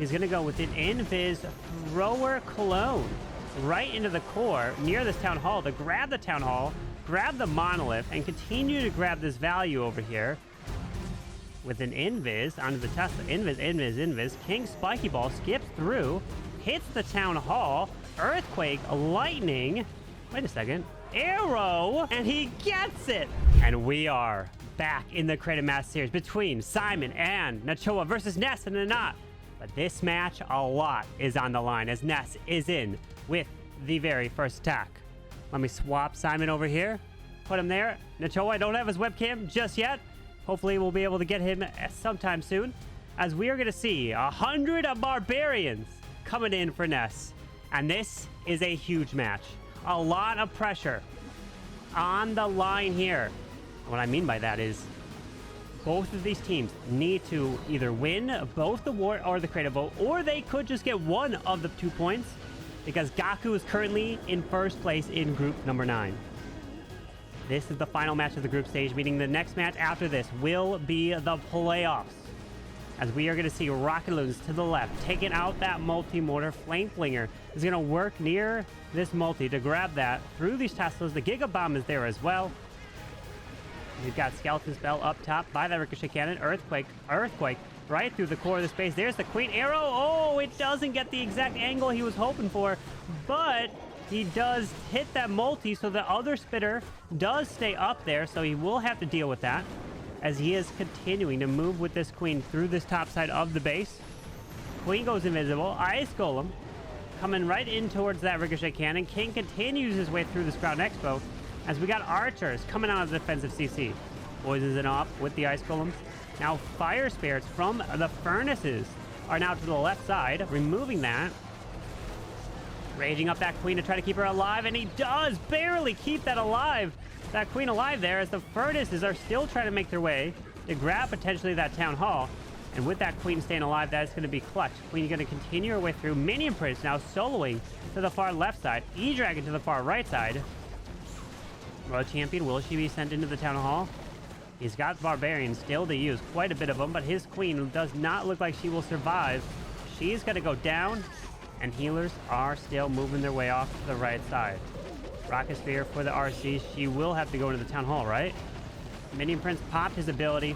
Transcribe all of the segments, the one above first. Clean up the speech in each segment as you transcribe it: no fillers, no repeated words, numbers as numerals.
He's going to go with an Invis Thrower Clone right into the core near this Town Hall to grab the Town Hall, grab the Monolith, and continue to grab this value over here with an Invis onto the Tesla. Invis. King Spiky Ball skips through, hits the Town Hall, Earthquake, Lightning, wait a second, Arrow, and he gets it! And we are back in the Creative Mass series between Simon and Natchoa versus Nes and Anat. But this match, a lot is on the line as Nes is in with the very first attack. Let me swap Simon over here, put him there. Natchoa, I don't have his webcam just yet. Hopefully we'll be able to get him sometime soon, as we are going to see 100 barbarians coming in for Nes. And this is a huge match. A lot of pressure on the line here. What I mean by that is both of these teams need to either win both the war or the creative vote, or they could just get one of the 2 points, because Gaku is currently in first place in group number 9. This is the final match of the group stage, meaning the next match after this will be the playoffs, as we are going to see Rocket Loons to the left taking out that multi-mortar. Flame Flinger is going to work near this multi to grab that through these Teslas. The Giga Bomb is there as well. We've got Skeleton Spell up top by that Ricochet Cannon. Earthquake right through the core of the space. There's the Queen Arrow. Oh, it doesn't get the exact angle he was hoping for, but he does hit that multi, so the other spitter does stay up there, so he will have to deal with that as he is continuing to move with this Queen through this top side of the base. Queen goes invisible. Ice Golem coming right in towards that Ricochet Cannon. King continues his way through this Crown Expo, as we got archers coming out of the defensive CC. Poisons it off with the Ice Golems. Now Fire Spirits from the Furnaces are now to the left side, removing that. Raging up that Queen to try to keep her alive, and he does barely keep that alive. That Queen alive there, as the Furnaces are still trying to make their way to grab potentially that Town Hall. And with that Queen staying alive, that is going to be clutch. Queen going to continue her way through. Minion Prince now soloing to the far left side. E-Dragon to the far right side. Royal Champion, will she be sent into the Town Hall? He's got Barbarians still to use, quite a bit of them, but his Queen does not look like she will survive. She's going to go down, and healers are still moving their way off to the right side. Rocket Sphere for the RC. She will have to go into the Town Hall, right? Minion Prince popped his ability,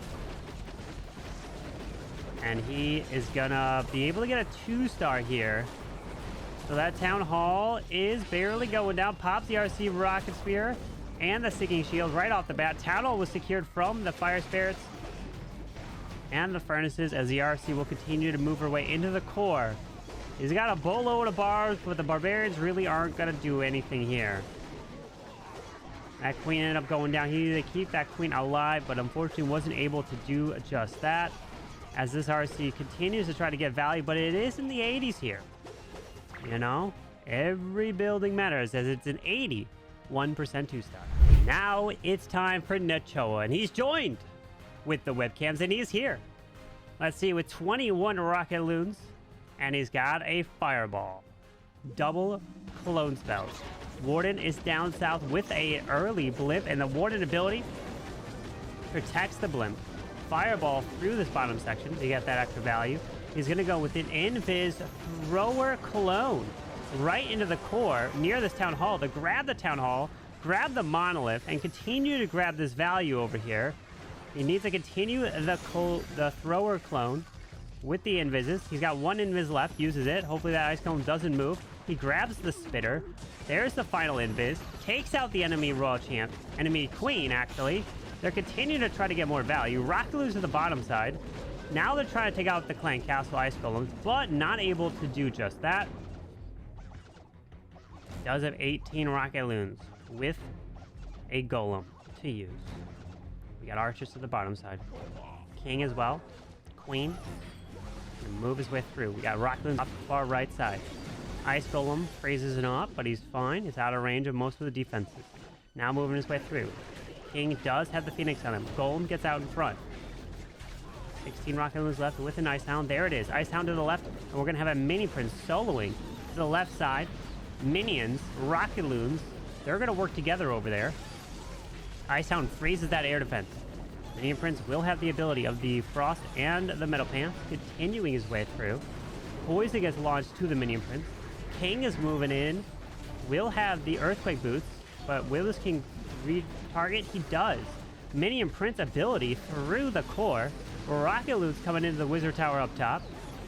and he is going to be able to get a 2-star here. So that Town Hall is barely going down. Pops the RC Rocket Sphere and the Seeking Shield right off the bat. Town Hall was secured from the Fire Spirits and the Furnaces, as the RC will continue to move her way into the core. He's got a boatload of barbs, but the Barbarians really aren't going to do anything here. That Queen ended up going down. He needed to keep that Queen alive, but unfortunately wasn't able to do just that, as this RC continues to try to get value, but it is in the 80s here. You know, every building matters, as it's an 81% 2-star. Now it's time for Natchoa, and he's joined with the webcams, and he's here. Let's see, with 21 Rocket Loons, and he's got a Fireball. Double Clone Spells. Warden is down south with a early Blimp, and the Warden ability protects the Blimp. Fireball through this bottom section to get that extra value. He's going to go with an Invis Thrower Clone right into the core near this Town Hall to grab the Town Hall, grab the Monolith, and continue to grab this value over here. He needs to continue the Thrower Clone with the Invises. He's got one Invis left, uses it. Hopefully that Ice Cone doesn't move. He grabs the Spitter. There's the final Invis. Takes out the enemy Royal Champ. Enemy Queen, actually. They're continuing to try to get more value. Rocket Loons to the bottom side. Now they're trying to take out the Clan Castle Ice Golems, but not able to do just that. Does have 18 Rocket Loons with a Golem to use. We got Archers to the bottom side. King as well. Queen. And move his way through. We got Rocket Loons off the far right side. Ice Golem freezes it off, but he's fine. He's out of range of most of the defenses. Now moving his way through. King does have the Phoenix on him. Golem gets out in front. 16 Rocket Loons left with an Ice Hound. There it is. Ice Hound to the left. And we're going to have a Mini Prince soloing to the left side. Minions, Rocket Loons, they're going to work together over there. Ice Hound freezes that air defense. Minion Prince will have the ability of the Frost and the Metal Pants, continuing his way through. Poison gets launched to the Minion Prince. King is moving in. Will have the Earthquake boots, but will this King retarget? He does. Minion Prince ability through the core. Rocket Loot's coming into the Wizard Tower up top.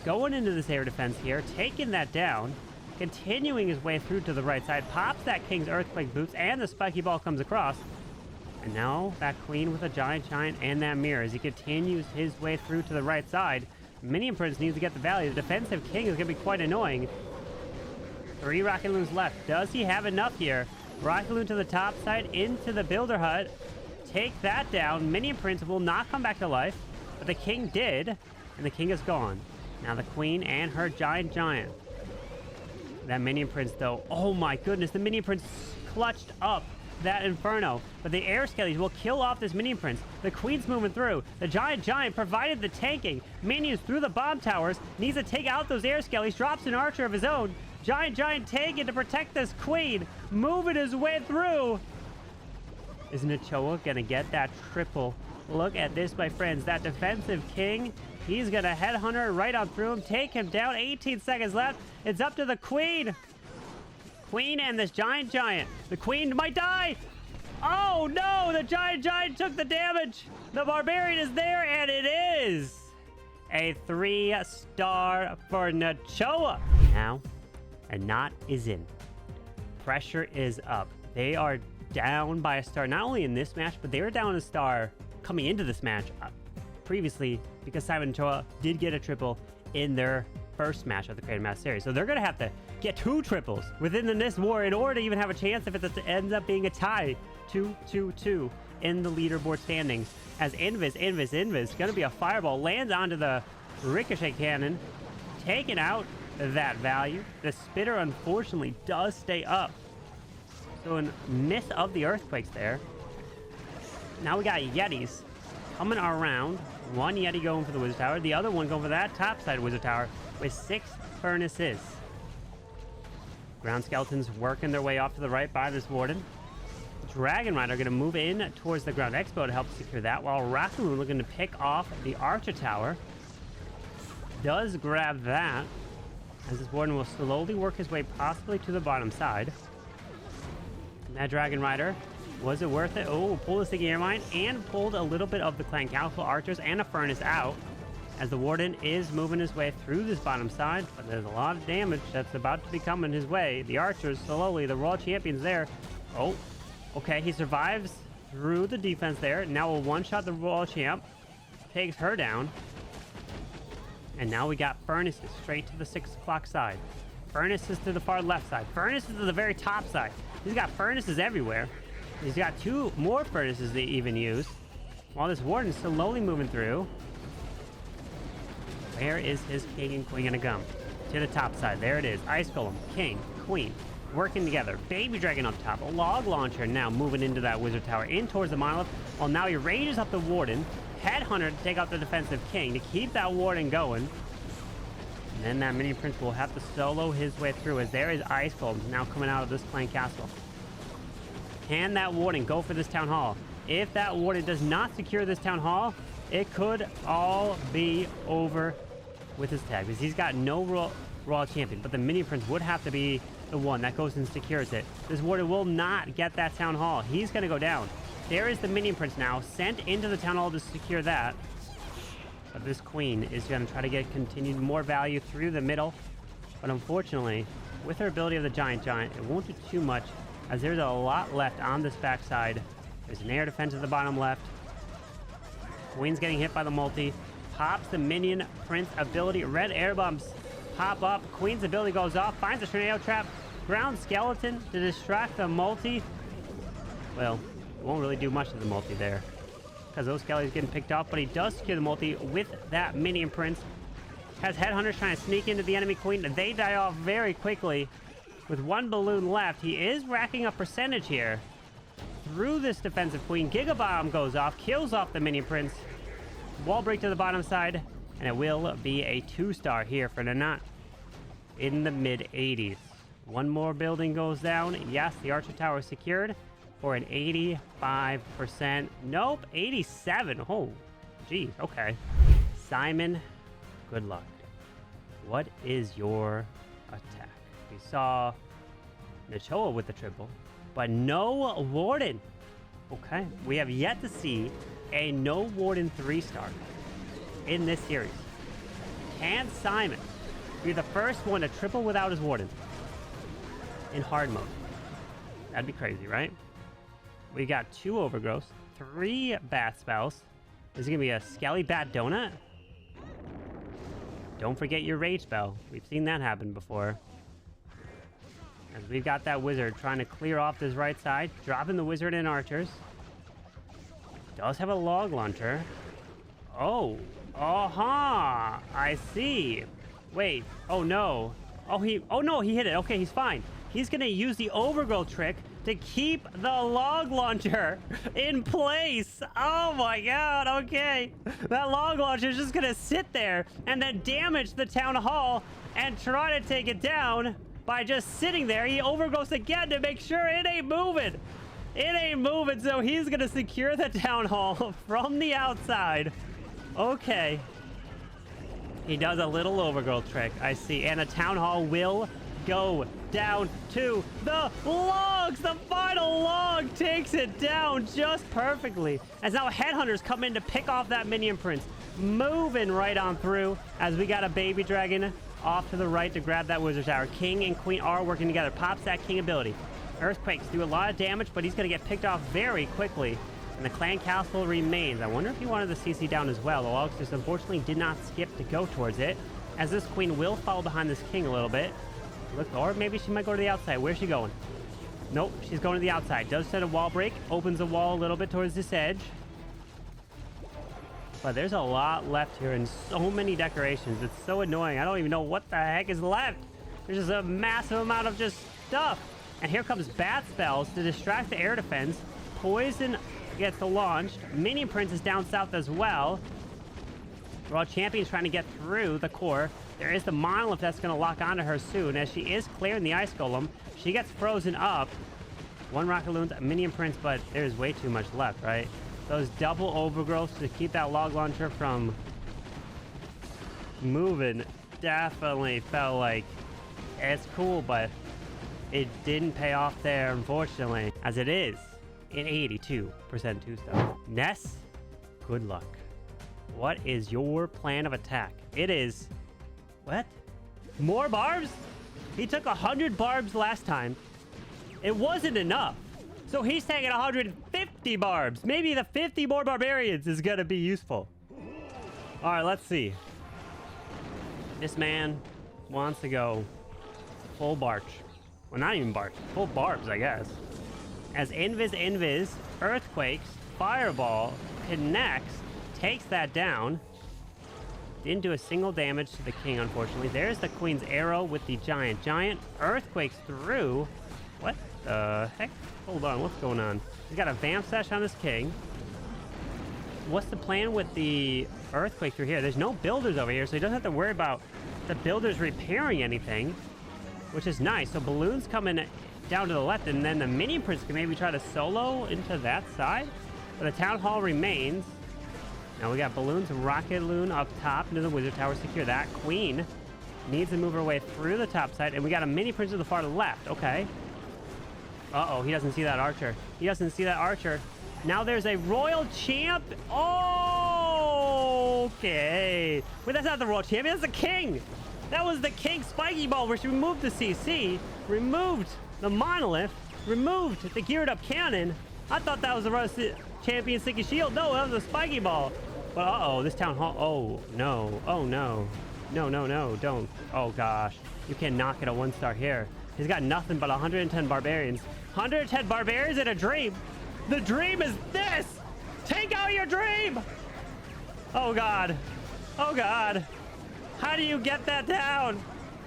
Going into this air defense here, taking that down. Continuing his way through to the right side. Pops that King's Earthquake boots, and the Spiky ball comes across. And now that Queen with a Giant and that mirror as he continues his way through to the right side. Minion Prince needs to get the value. The defensive King is going to be quite annoying. 3 Rocket Loons left. Does he have enough here? Rocket Loon to the top side, into the Builder Hut. Take that down. Minion Prince will not come back to life, but the King did, and the King is gone. Now the Queen and her Giant. That Minion Prince, though, oh my goodness, the Minion Prince clutched up that Inferno, but the Air Skellies will kill off this Minion Prince. The Queen's moving through. The Giant provided the tanking. Minions through the bomb towers. Needs to take out those Air Skellies. Drops an archer of his own. Giant taking to protect this Queen. Moving his way through. Is Natchoa gonna get that triple? Look at this, my friends. That defensive King. He's gonna headhunter right on through him. Take him down. 18 seconds left. It's up to the Queen. Queen and this Giant. The Queen might die. Oh no, the Giant took the damage. The Barbarian is there, and it is a 3-star for Natchoa. Now, Anat is in. Pressure is up. They are down by a star, not only in this match, but they were down a star coming into this match previously, because Simon Natchoa did get a triple in their first match of the Creative Mass series. So they're going to have to get 2 triples within the Nes war in order to even have a chance if it ends up being a tie. 2-2-2 in the leaderboard standings. As Invis, going to be a fireball, lands onto the ricochet cannon, taking out that value. The spitter, unfortunately, does stay up. So a miss of the earthquakes there. Now we got Yetis coming around. One Yeti going for the Wizard Tower, the other one going for that top side Wizard Tower with 6 furnaces. Ground skeletons working their way off to the right by this Warden. Dragon Rider going to move in towards the Ground Expo to help secure that, while Raccoon looking to pick off the Archer Tower. Does grab that, as this Warden will slowly work his way possibly to the bottom side. And that Dragon Rider, was it worth it? Oh, pulled the Sticky Air Mine and pulled a little bit of the Clan Council Archers and a Furnace out, as the Warden is moving his way through this bottom side, but there's a lot of damage that's about to be coming his way. The Archers slowly, the Royal Champions there. Oh, okay, he survives through the defense there. Now we'll one-shot the Royal Champ, takes her down. And now we got Furnaces straight to the 6 o'clock side. Furnaces to the far left side. Furnaces to the very top side. He's got Furnaces everywhere. He's got 2 more Furnaces to even use, while this Warden's slowly moving through. Where is his King and Queen gonna come? To the top side. There it is. Ice Golem, King, Queen, working together. Baby Dragon up top. A Log Launcher now moving into that Wizard Tower, in towards the Monolith. While now he ranges up the Warden. Headhunter to take out the defensive King to keep that Warden going. And then that Minion Prince will have to solo his way through, as there is Ice Golem now coming out of this Clan Castle. Can that Warden go for this Town Hall? If that Warden does not secure this Town Hall, it could all be over with his tag, because he's got no Royal Champion, but the Minion Prince would have to be the one that goes and secures it. This Warden will not get that Town Hall. He's going to go down. There is the Minion Prince now, sent into the Town Hall to secure that. But this Queen is going to try to get continued more value through the middle. But unfortunately, with her ability of the Giant, it won't do too much, as there's a lot left on this backside. There's an air defense at the bottom left. Queen's getting hit by the multi. Pops the Minion Prince ability. Red air bombs pop up. Queen's ability goes off. Finds a tornado trap. Ground skeleton to distract the multi. Well, it won't really do much to the multi there, because those Skellies getting picked off, but he does secure the multi with that Minion Prince. Has Headhunters trying to sneak into the enemy Queen, and they die off very quickly. With 1 balloon left, he is racking up percentage here through this defensive Queen. Giga Bomb goes off, kills off the Minion Prince. Wall break to the bottom side, and it will be a 2-star here for Anat in the mid-80s. 1 more building goes down. Yes, the Archer Tower is secured for an 85%. Nope, 87. Oh, geez, okay. Simon, good luck. What is your attack? We saw Natchoa with the triple, but no Warden. Okay, we have yet to see a no Warden 3-star in this series. Can Simon be the first one to triple without his Warden in hard mode? That'd be crazy, right? We got 2 overgrowths, 3 bat spells. Is it gonna be a Skelly bat donut? Don't forget your rage spell. We've seen that happen before. As we've got that wizard trying to clear off this right side, dropping the wizard and archers. Does have a log launcher. Oh, I see. Wait, oh no. Oh no, he hit it. Okay, he's fine. He's gonna use the overgrowth trick to keep the log launcher in place. Oh my god, okay. That log launcher is just gonna sit there and then damage the town hall and try to take it down by just sitting there. He overgrowths again to make sure it ain't moving. It ain't moving, so he's gonna secure the town hall from the outside. Okay. He does a little overgrowth trick, I see. And the town hall will go down to the logs. The final log takes it down just perfectly. As now headhunters come in to pick off that minion prince. Moving right on through as we got a baby dragon off to the right to grab that wizard tower. King and queen are working together. Pops that king ability. Earthquakes do a lot of damage, but he's going to get picked off very quickly. And the clan castle remains. I wonder if he wanted the CC down as well. The logs just unfortunately did not skip to go towards it, as this queen will follow behind this king a little bit. Look, or maybe she might go to the outside. Where's she going? Nope, she's going to the outside. Does set a wall break, opens the wall a little bit towards this edge. But there's a lot left here and so many decorations. It's so annoying. I don't even know what the heck is left. There's just a massive amount of just stuff. And here comes bat spells to distract the air defense. Poison gets launched. Minion Prince is down south as well. Raw Champion's trying to get through the core. There is the monolith that's going to lock onto her soon, as she is clearing the ice golem. She gets frozen up. 1 rocket loons, a Minion Prince, but there's way too much left, right? Those double overgrowths to keep that log launcher from moving definitely felt like it's cool, but it didn't pay off there, unfortunately, as it is an 82% 2-star. Ness, good luck. What is your plan of attack? It is... What? More barbs? He took 100 barbs last time. It wasn't enough. So he's taking 150 barbs. Maybe the 50 more barbarians is going to be useful. All right, let's see. This man wants to go full barch. Well, not even barch. Full barbs, I guess. As Invis, Earthquakes, Fireball, connects, takes that down. Didn't do a single damage to the king, unfortunately. There's the queen's arrow with the giant. Giant Earthquakes through. What the heck? Hold on, what's going on? He's got a vamp sesh on this king. What's the plan with the Earthquake through here? There's no builders over here, so he doesn't have to worry about the builders repairing anything, which is nice. So balloons coming down to the left, and then the Minion Prince can maybe try to solo into that side. But the town hall remains. Now we got balloons and rocket loon up top into the wizard tower. Secure that. Queen needs to move her way through the top side, and we got a Mini Prince to the far left. Okay. Uh-oh, he doesn't see that archer. He doesn't see that archer. Now there's a royal champ. Oh, okay. Wait, that's not the royal champion. That's the king. That was the king Spiky ball, where she removed the CC, removed the monolith, removed the geared up cannon. I thought that was the champion sticky shield. No, that was a Spiky ball. But uh-oh, this town hall. Oh, no. Oh, no. No, no, no. Don't. Oh, gosh. You cannot get a 1-star here. He's got nothing but 110 barbarians. 110 barbarians in a dream. The dream is this. Take out your dream. Oh, God. Oh, God. How do you get that down?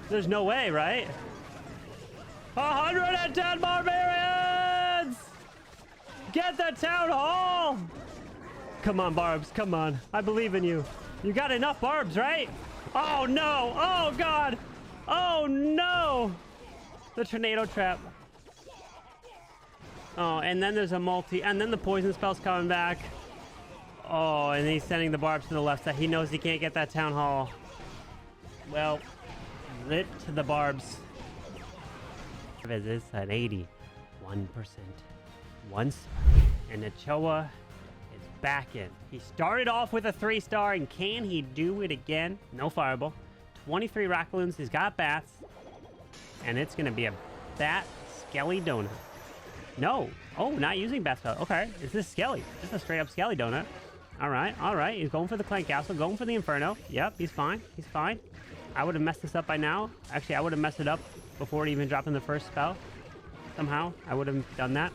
There's no way, right? 110 barbarians! Get the town hall! Come on, Barbs. Come on. I believe in you. You got enough Barbs, right? Oh, no. Oh, God. Oh, no. The tornado trap. Oh, and then there's a multi. And then the poison spell's coming back. Oh, and he's sending the Barbs to the left side. He knows he can't get that town hall. Well, Rip to the Barbs. This is an 81%. One star. And Natchoa is back in. He started off with a 3-star, and can he do it again? No fireball. 23 Rockaloons. He's got bats. And it's going to be a bat Skelly donut. No. Oh, not using bat spell. Okay. Is this Skelly? Just a straight up Skelly donut. All right. All right. He's going for the Clan Castle. Going for the Inferno. Yep. He's fine. He's fine. I would have messed this up by now. Actually, I would have messed it up before it even dropped in the first spell. Somehow, I would have done that.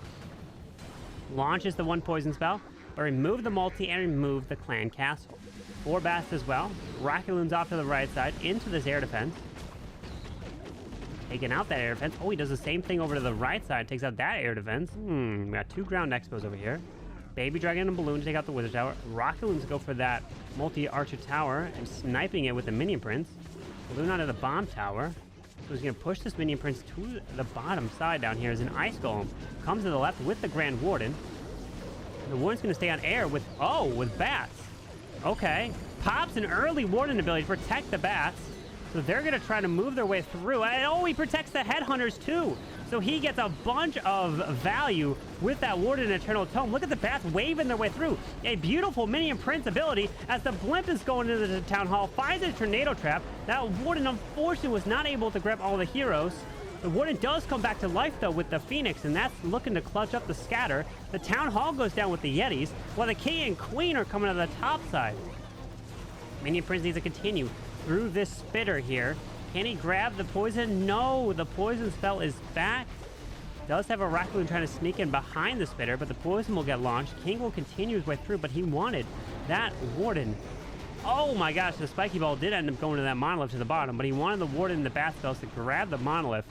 Launches the 1 poison spell. But remove the multi and remove the Clan Castle. 4 bats as well. Rockaloons off to the right side into this air defense. Taking out that air defense. Oh, he does the same thing over to the right side. Takes out that air defense. We got 2 ground expos over here. Baby Dragon and Balloon to take out the Wizard Tower. Rockaloons go for that multi-archer tower and sniping it with the Minion Prince. Balloon onto the bomb tower. So he's going to push this Minion Prince to the bottom side down here as an Ice Golem comes to the left with the Grand Warden. The Warden's going to stay on air with, with bats. Okay. Pops an early Warden ability to protect the bats. So they're going to try to move their way through. And he protects the Headhunters too. So he gets a bunch of value with that Warden Eternal Tome. Look at the bats waving their way through. A beautiful Minion Prince ability as the Blimp is going into the Town Hall, finds a Tornado Trap. That Warden, unfortunately, was not able to grab all the heroes. The Warden does come back to life, though, with the Phoenix, and that's looking to clutch up the Scatter. The Town Hall goes down with the Yetis, while the King and Queen are coming to the top side. Minion Prince needs to continue through this Spitter here. Can he grab the poison? No, the poison spell is back. Does have a Rockaloon trying to sneak in behind the Spitter, but the poison will get launched. King will continue his way through, but he wanted that Warden. Oh my gosh, the Spiky Ball did end up going to that Monolith to the bottom, but he wanted the Warden and the Bat Spells to grab the Monolith.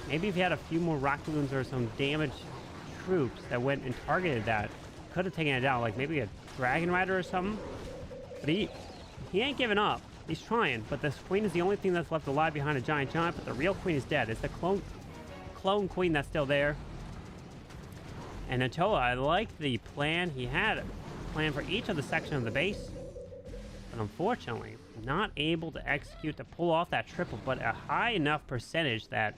Maybe if he had a few more Rockaloons or some damaged troops that went and targeted that, could have taken it down, like maybe a Dragon Rider or something. But he ain't giving up. He's trying, but this Queen is the only thing that's left alive behind a Giant, but the real Queen is dead. It's the clone Queen that's still there. And Natchoa, I like the plan. He had a plan for each of the sections of the base, but unfortunately, not able to execute to pull off that triple, but a high enough percentage that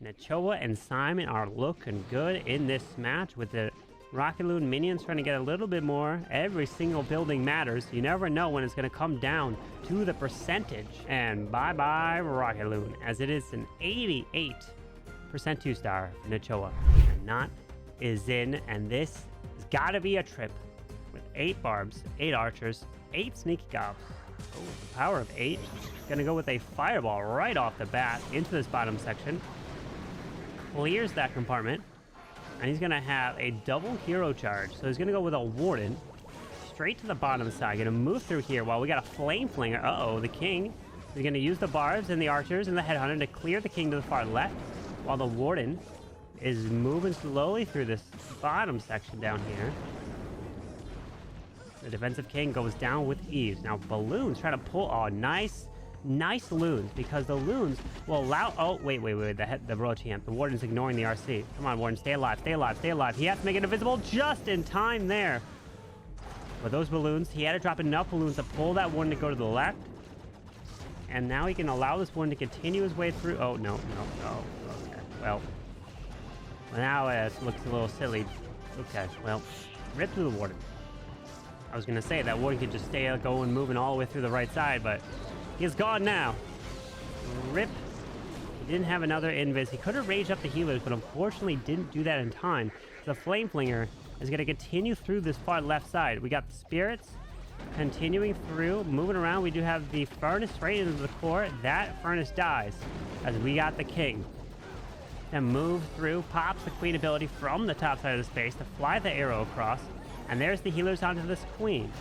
Natchoa and Simon are looking good in this match with the Rockaloon minions trying to get a little bit more. Every single building matters. You never know when it's going to come down to the percentage. And bye-bye Rockaloon, as it is an 88% 2-star Natchoa. Anat is in, and this has got to be a trip with 8 Barbs, 8 Archers, 8 Sneaky Gobs. Oh, the power of 8. Going to go with a Fireball right off the bat into this bottom section. Clears that compartment. And he's going to have a double hero charge. So he's going to go with a Warden straight to the bottom side. Going to move through here while we got a Flame Flinger. Uh-oh, the King. He's going to use the Barbs and the Archers and the Headhunter to clear the King to the far left, while the Warden is moving slowly through this bottom section down here. The defensive King goes down with ease. Now, Balloons trying to pull... Oh, nice loons, because the loons will allow... Oh, wait. The Royal Champ. The Warden's ignoring the RC. Come on, Warden. Stay alive. Stay alive. Stay alive. He has to make it invisible just in time there. With those balloons, he had to drop enough balloons to pull that Warden to go to the left. And now he can allow this Warden to continue his way through... Oh, no. Okay. Well, now it looks a little silly. Okay, well, rip through the Warden. I was going to say that Warden could just stay going, moving all the way through the right side, but... He's gone now. Rip. He didn't have another invis. He could have raged up the healers, but unfortunately didn't do that in time. The Flame Flinger is going to continue through this far left side. We got the Spirits continuing through, moving around. We do have the Furnace right into the core. That Furnace dies as we got the King. And move through, pops the Queen ability from the top side of the space to fly the arrow across. And there's the healers onto this Queen.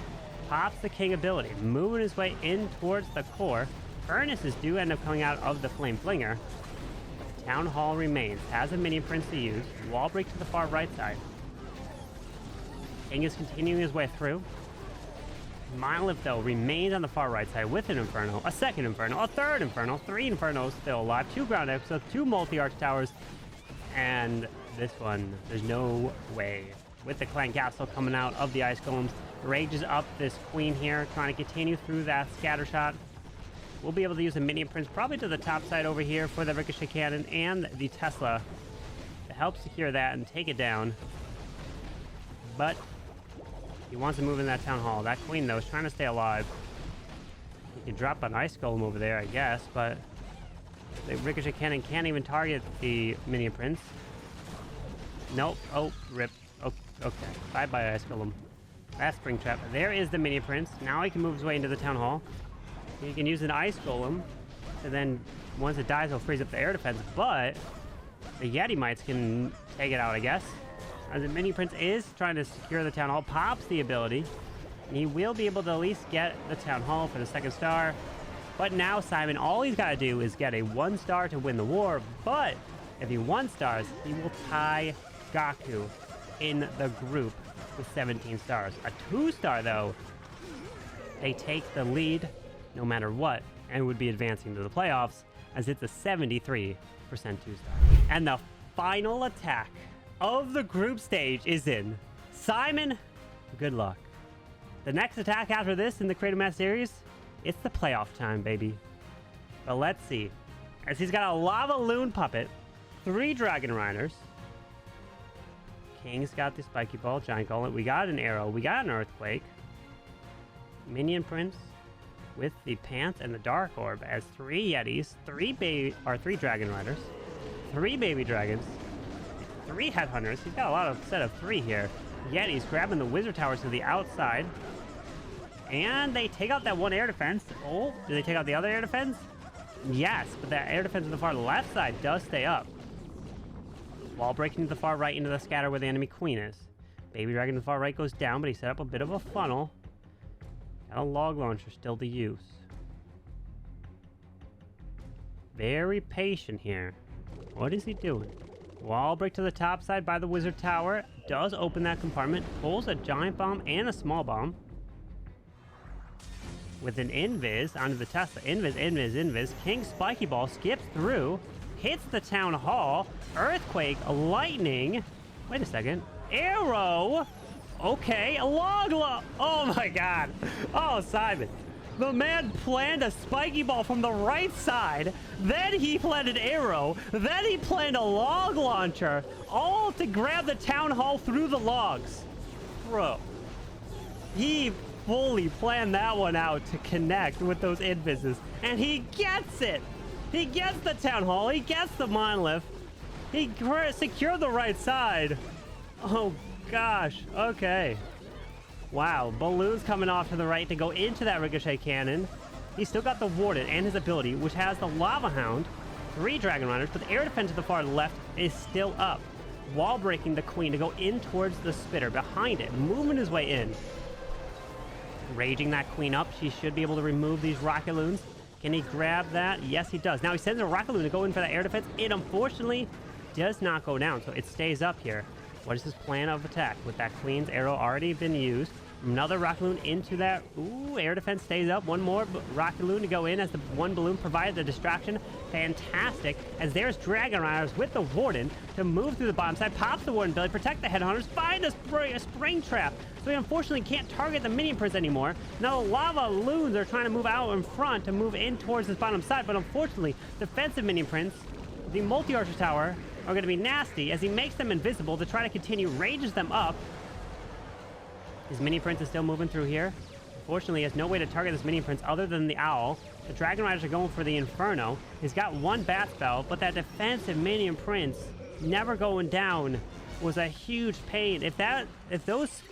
Pops the King ability, moving his way in towards the core. Furnaces do end up coming out of the Flame Flinger. Town Hall remains, has a Minion Prince to use. Wall break to the far right side. King is continuing his way through. Monolith, though, remains on the far right side with an Inferno, a second Inferno, a third Inferno, 3 Infernos still alive, 2 ground episodes, 2 multi-arch towers, and this one, there's no way. With the Clan Castle coming out of the Ice Golems, rages up this Queen here, trying to continue through that scatter shot. we'll be able to use the minion prince probably to the top side over here for the ricochet cannon and the Tesla to help secure that and take it down. But he wants to move in that town hall. That queen, though, is trying to stay alive. He can drop an ice golem over there, I guess, but the ricochet cannon can't even target the minion prince. Nope. Oh, rip. Oh, okay. Bye-bye, ice golem. Last spring trap. There is the minion prince. Now he can move his way into the town hall. He can use an ice golem, and then once it dies, he'll freeze up the air defense. But the Yeti mites can take it out, I guess. As the minion prince is trying to secure the town hall, pops the ability, and he will be able to at least get the town hall for the 2nd star. But now Simon, all he's got to do is get a 1 star to win the war. But if he 1 stars, he will tie Gaku in the group with 17 stars. A 2 star, though, they take the lead no matter what and would be advancing to the playoffs, as it's a 73% 2-star. And the final attack of the group stage is in. Simon, good luck. The next attack after this in the Creative Match Series, it's the playoff time, baby. But let's see. As he's got a Lava Loon Puppet, 3 Dragon Riders. King's got the Spiky Ball, Giant Golem. We got an Arrow. We got an Earthquake. Minion Prince with the Pants and the Dark Orb as 3 Yetis, 3 Dragon Riders, 3 Baby Dragons, 3 Headhunters. He's got a lot of set of 3 here. Yetis grabbing the Wizard Towers to the outside. And they take out that 1 air defense. Oh, did they take out the other air defense? Yes, but that air defense on the far left side does stay up. Wall breaking to the far right into the scatter where the enemy queen is. Baby Dragon to the far right goes down, but he set up a bit of a funnel. Got a log launcher still to use. Very patient here. What is he doing? Wall break to the top side by the Wizard Tower. Does open that compartment. Pulls a giant bomb and a small bomb. With an invis onto the Tesla. Invis. King Spiky Ball skips through. Hits the town hall. Earthquake. Lightning. Wait a second. Arrow. Okay. A log. Oh my god. Oh, Simon. The man planned a Spiky Ball from the right side. Then he planned an arrow. Then he planned a log launcher. All to grab the town hall through the logs. Bro. He fully planned that one out to connect with those invises. And he gets it. He gets the town hall. He gets the monolith. He secured the right side. Oh, gosh. Okay. Wow. Balloons coming off to the right to go into that ricochet cannon. He's still got the Warden and his ability, which has the Lava Hound. 3 Dragon Runners, but the air defense to the far left is still up. Wall breaking the queen to go in towards the spitter behind it. Moving his way in. Raging that queen up. She should be able to remove these rocket loons. Can he grab that? Yes, he does. Now he sends a rocket loon to go in for that air defense. It unfortunately does not go down, so it stays up here. What is his plan of attack? With that queen's arrow already been used. Another rocket loon into that. Ooh, air defense stays up. One more rocket loon to go in as the 1 balloon provided the distraction. Fantastic. As there's Dragon Riders with the Warden to move through the bottom side. Pops the Warden belly, protect the Headhunters, find a spring trap. So he unfortunately can't target the Minion Prince anymore. Now the Lava Loons are trying to move out in front to move in towards this bottom side. But unfortunately, defensive Minion Prince, the Multi-Archer Tower, are going to be nasty as he makes them invisible to try to continue, rages them up. His Minion Prince is still moving through here. Unfortunately, he has no way to target this Minion Prince other than the Owl. The Dragon Riders are going for the Inferno. He's got 1 Bat Spell, but that defensive Minion Prince never going down was a huge pain. If those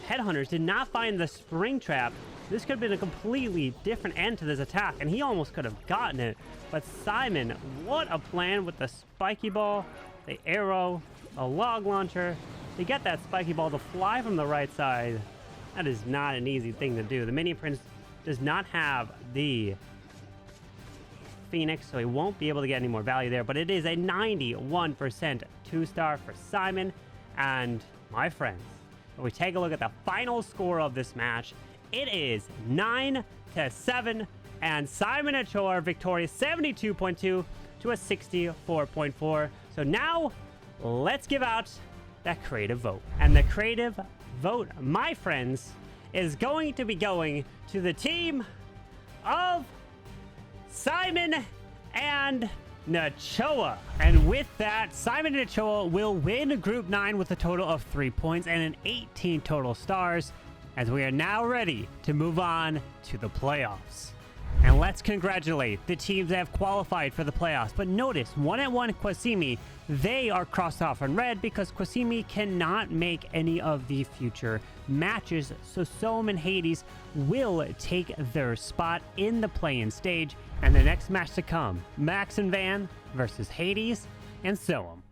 Headhunters did not find the Spring Trap, this could have been a completely different end to this attack, and he almost could have gotten it. But Simon, what a plan with the Spiky Ball, the Arrow, a Log Launcher, to get that Spiky Ball to fly from the right side. That is not an easy thing to do. The Minion Prince does not have the Phoenix, so he won't be able to get any more value there, but it is a 91% 2-star for Simon. And my friends, when we take a look at the final score of this match, it is 9-7, and Simon Natchoa victorious 72.2 to a 64.4. So now let's give out that creative vote. And the creative vote, my friends, is going to be going to the team of Simon and Natchoa. And with that, Simon Natchoa will win Group 9 with a total of 3 points and an 18 total stars, as we are now ready to move on to the playoffs. And let's congratulate the teams that have qualified for the playoffs. But notice, 1-1 Kwasimi, they are crossed off in red because Kwasimi cannot make any of the future matches. So Soam and Hades will take their spot in the play-in stage. And the next match to come, Max and Van versus Hades and Soam.